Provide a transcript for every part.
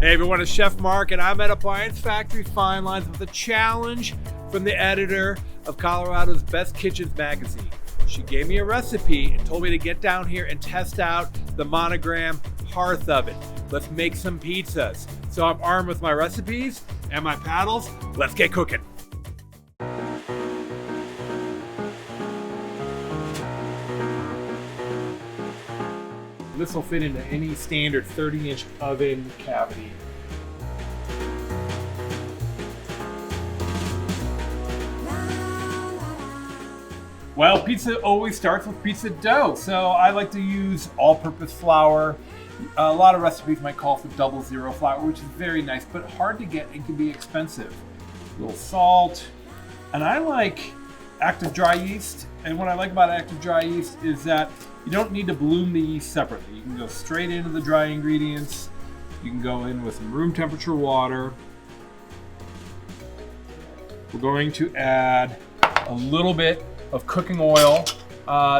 Hey everyone, it's Chef Mark and I'm at Appliance Factory Fine Lines with a challenge from the editor of Colorado's Best Kitchens magazine. She gave me a recipe and told me to get down here and test out the Monogram Hearth oven. Let's make some pizzas. So I'm armed with my recipes and my paddles. Let's get cooking. This will fit into any standard 30-inch oven cavity. Well, pizza always starts with pizza dough, so I like to use all-purpose flour. A lot of recipes might call for 00 flour, which is very nice, but hard to get and can be expensive. A little salt, and I like active dry yeast. And what I like about active dry yeast is that you don't need to bloom the yeast separately. You can go straight into the dry ingredients. You can go in with some room temperature water. We're going to add a little bit of cooking oil.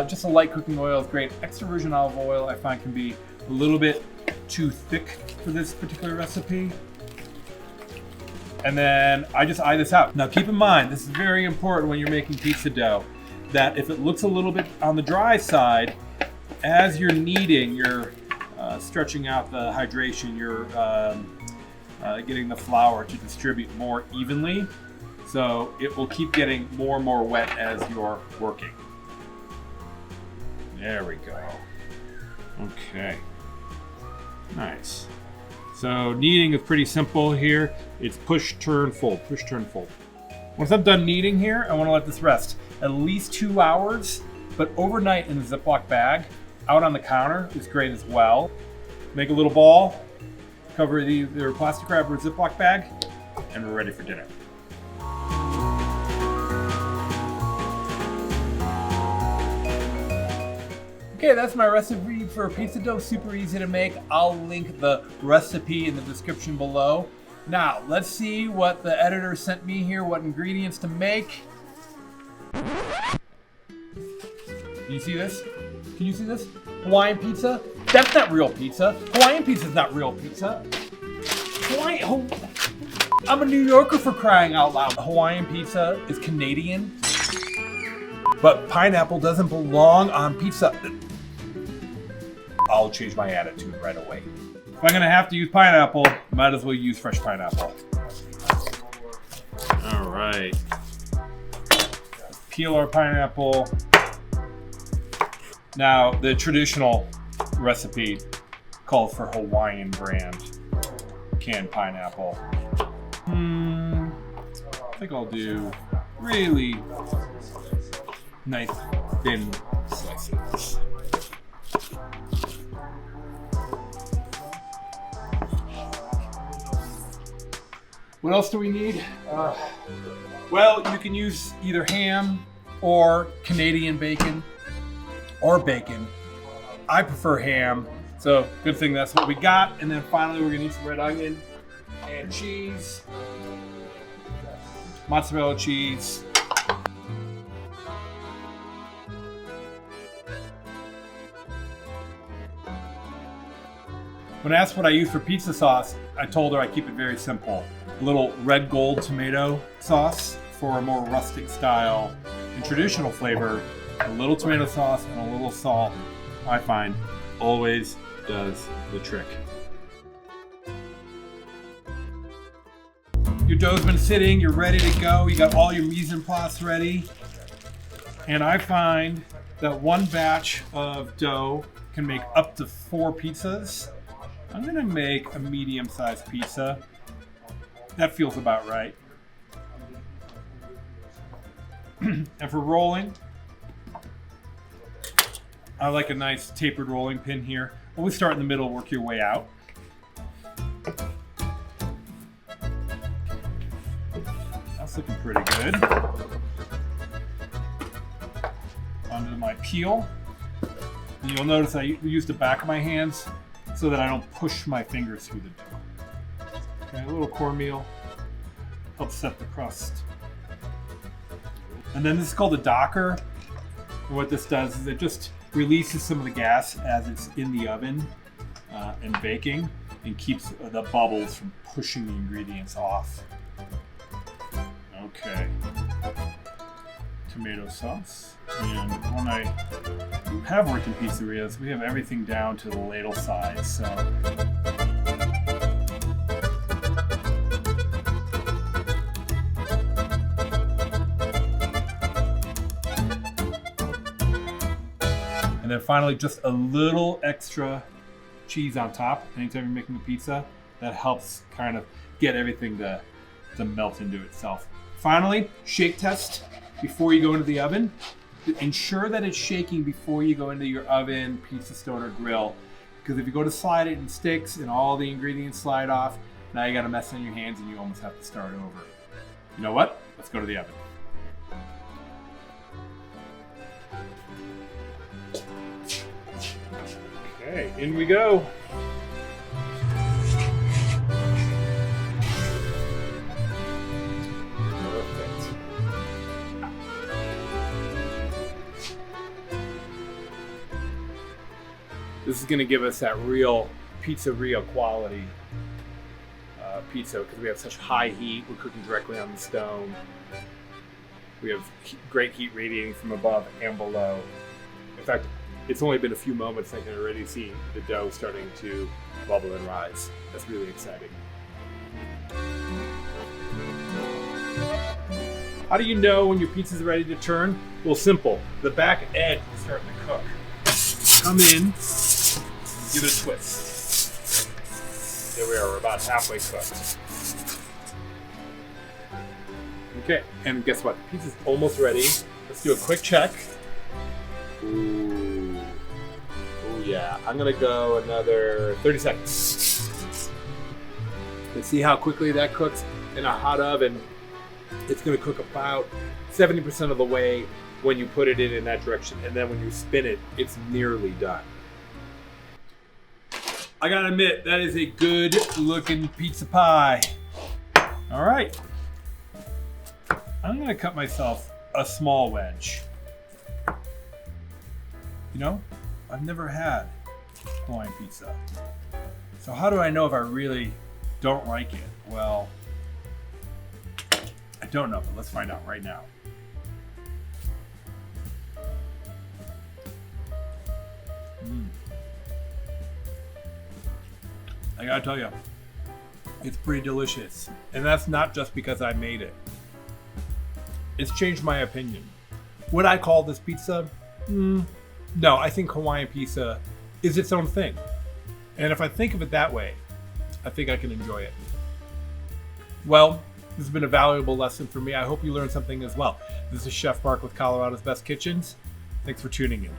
Just a light cooking oil is great. Extra virgin olive oil I find can be a little bit too thick for this particular recipe. And then I just eye this out. Now keep in mind, this is very important when you're making pizza dough, that if it looks a little bit on the dry side, as you're kneading, you're stretching out the hydration, you're getting the flour to distribute more evenly. So it will keep getting more and more wet as you're working. There we go. Okay. Nice. So kneading is pretty simple here. It's push, turn, fold, push, turn, fold. Once I'm done kneading here, I want to let this rest at least 2 hours, but overnight in a Ziploc bag out on the counter is great as well. Make a little ball, cover the either plastic wrap or Ziploc bag, and we're ready for dinner. Okay, that's my recipe for pizza dough. Super easy to make. I'll link the recipe in the description below. Now, let's see what the editor sent me here, what ingredients to make. Can you see this? Can you see this? Hawaiian pizza? That's not real pizza. Hawaiian pizza is not real pizza. I'm a New Yorker, for crying out loud. Hawaiian pizza is Canadian, but pineapple doesn't belong on pizza. I'll change my attitude right away. If I'm gonna have to use pineapple, might as well use fresh pineapple. All right. Peel our pineapple. Now, the traditional recipe calls for Hawaiian brand canned pineapple. I think I'll do really nice thin slices. What else do we need? Well, you can use either ham or Canadian bacon or bacon. I prefer ham, so good thing that's what we got. And then finally, we're gonna need some red onion and cheese, mozzarella cheese. When asked what I use for pizza sauce, I told her I keep it very simple. A little red gold tomato sauce for a more rustic style and traditional flavor. A little tomato sauce and a little salt, I find, always does the trick. Your dough's been sitting, you're ready to go. You got all your mise en place ready. And I find that one batch of dough can make up to 4 pizzas. I'm gonna make a medium-sized pizza. That feels about right. And for rolling, I like a nice tapered rolling pin here. Always start in the middle, work your way out. That's looking pretty good. Onto my peel. And you'll notice I use the back of my hands so that I don't push my fingers through the dough. Okay, a little cornmeal helps set the crust. And then this is called a docker. And what this does is it just releases some of the gas as it's in the oven and baking, and keeps the bubbles from pushing the ingredients off. Okay. Tomato sauce. And when I have worked in pizzerias, we have everything down to the ladle size, so. And then finally, just a little extra cheese on top. Anytime you're making a pizza, that helps kind of get everything to melt into itself. Finally, shake test before you go into the oven. Ensure that it's shaking before you go into your oven, pizza stone, or grill. Because if you go to slide it and sticks and all the ingredients slide off, now you got a mess on your hands and you almost have to start over. You know what? Let's go to the oven. Okay, in we go. Perfect. This is going to give us that real pizzeria quality pizza because we have such high heat. We're cooking directly on the stone. We have great heat radiating from above and below. In fact, it's only been a few moments, I can already see the dough starting to bubble and rise. That's really exciting. How do you know when your pizza's ready to turn? Well, simple. The back edge is starting to cook. Come in, give it a twist. There we are, we're about halfway cooked. Okay, and guess what? The pizza's almost ready. Let's do a quick check. Ooh. Ooh, yeah. I'm gonna go another 30 seconds. Let's see how quickly that cooks in a hot oven. It's gonna cook about 70% of the way when you put it in that direction, and then when you spin it, it's nearly done. I gotta admit, that is a good looking pizza pie. All right. I'm gonna cut myself a small wedge. You know, I've never had Hawaiian pizza. So how do I know if I really don't like it? Well, I don't know, but let's find out right now. I gotta tell you, it's pretty delicious. And that's not just because I made it. It's changed my opinion. Would I call this pizza? No, I think Hawaiian pizza is its own thing. And if I think of it that way, I think I can enjoy it. Well, this has been a valuable lesson for me. I hope you learned something as well. This is Chef Mark with Colorado's Best Kitchens. Thanks for tuning in.